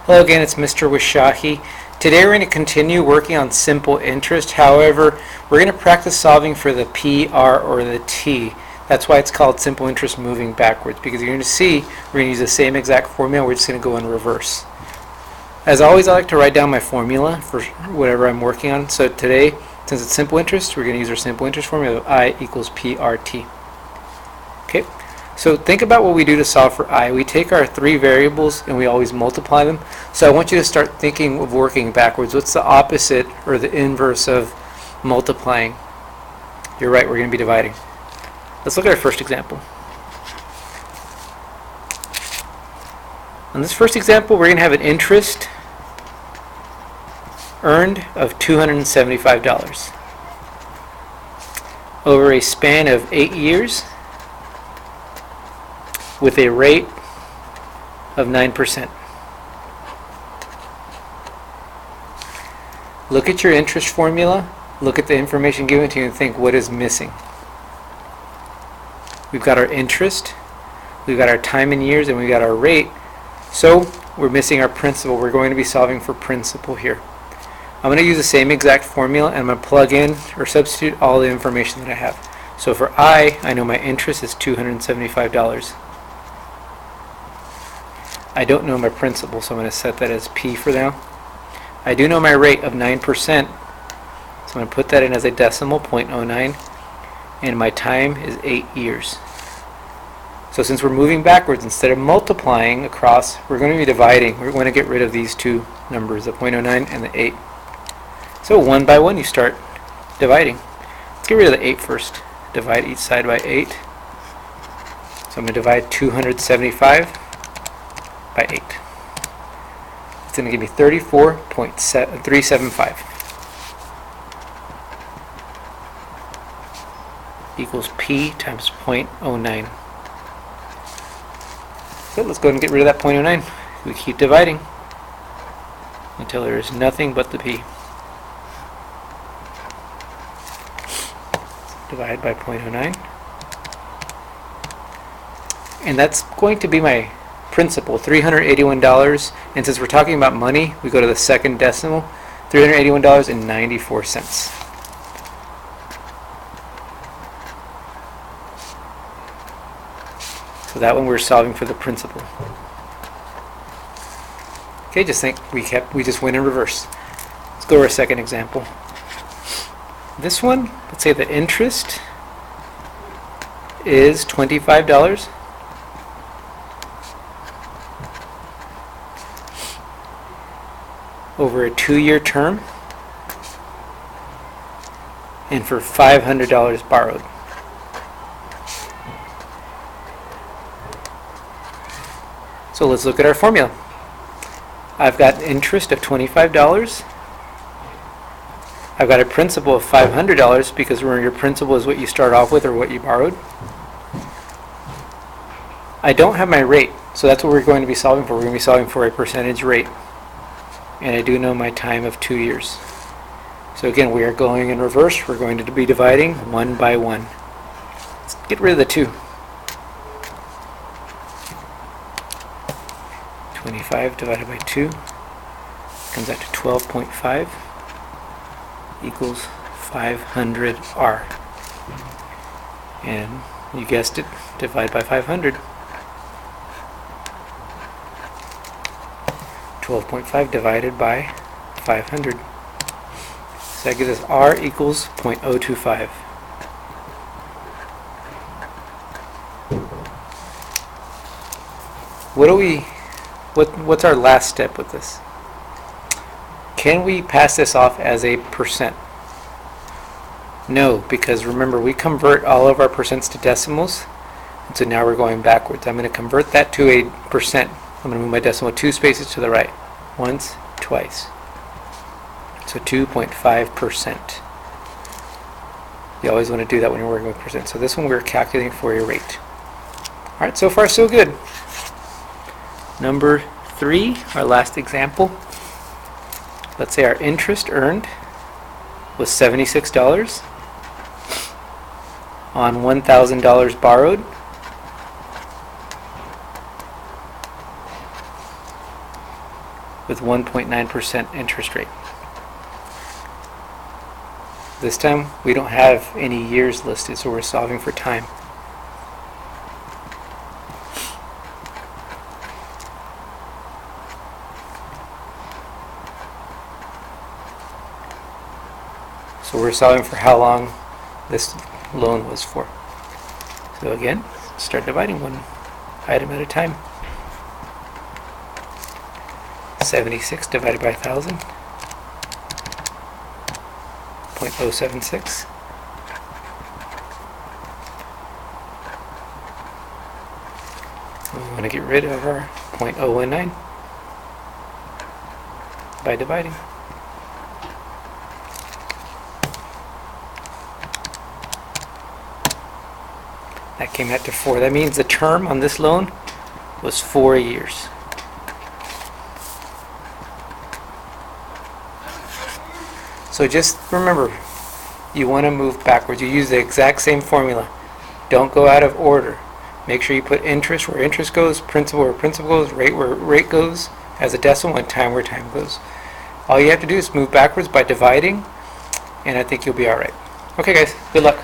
Hello again, it's Mr. Wishahi. Today we're going to continue working on simple interest. However, we're going to practice solving for the P, R, or the T. That's why it's called simple interest moving backwards, because you're going to see we're going to use the same exact formula, we're just going to go in reverse. As always, I like to write down my formula for whatever I'm working on. So today, since it's simple interest, we're going to use our simple interest formula of I equals PRT. Okay. So think about what we do to solve for I. We take our three variables and we always multiply them. So I want you to start thinking of working backwards. What's the opposite or the inverse of multiplying? You're right, we're going to be dividing. Let's look at our first example. On this first example, we're going to have an interest earned of $275 over a span of 8 years, with a rate of 9%. Look at your interest formula, look at the information given to you and think what is missing. We've got our interest, we've got our time in years, and we've got our rate. So we're missing our principal. We're going to be solving for principal here. I'm going to use the same exact formula and I'm going to plug in or substitute all the information that I have. So for I know my interest is $275. I don't know my principal, so I'm going to set that as P for now. I do know my rate of 9%, so I'm going to put that in as a decimal, 0.09, and my time is 8 years. So since we're moving backwards, instead of multiplying across, we're going to be dividing. We're going to get rid of these two numbers, the 0.09 and the 8. So one by one, you start dividing. Let's get rid of the 8 first. Divide each side by 8. So I'm going to divide 275 by 8. It's going to give me 34.375 equals P times 0.09. So let's go ahead and get rid of that 0.09. We keep dividing until there is nothing but the P. Divide by 0.09. And that's going to be my principal, $381, and since we're talking about money, we go to the second decimal, $381.94. So that one we're solving for the principal. Okay, just think we just went in reverse. Let's go to our second example. This one, let's say the interest is $25. Over a 2-year term and for $500 borrowed. So let's look at our formula. I've got interest of $25. I've got a principal of $500 because remember your principal is what you start off with or what you borrowed. I don't have my rate, so that's what we're going to be solving for. We're going to be solving for a percentage rate. And I do know my time of 2 years. So again, we are going in reverse. We're going to be dividing one by one. Let's get rid of the 2. 25 divided by 2 comes out to 12.5 equals 500R. And you guessed it, divide by 500. 12.5 divided by 500. So that gives us R equals 0.025. What's our last step with this? Can we pass this off as a percent? No, because remember we convert all of our percents to decimals, and so now we're going backwards. I'm going to convert that to a percent. I'm going to move my decimal 2 spaces to the right. Once, twice. So 2.5%. You always want to do that when you're working with percent. So this one we're calculating for a rate. Alright, so far so good. Number 3, our last example. Let's say our interest earned was $76 on $1,000 borrowed. with 1.9% interest rate. This time we don't have any years listed, so we're solving for time. So we're solving for how long this loan was for. So again, start dividing one item at a time. 76 divided by 1,000, 0.076. We want to get rid of our 0.019 by dividing. That came out to 4. That means the term on this loan was 4 years. So just remember, you want to move backwards. You use the exact same formula. Don't go out of order. Make sure you put interest where interest goes, principal where principal goes, rate where rate goes as a decimal, and time where time goes. All you have to do is move backwards by dividing, and I think you'll be alright. Okay guys, good luck.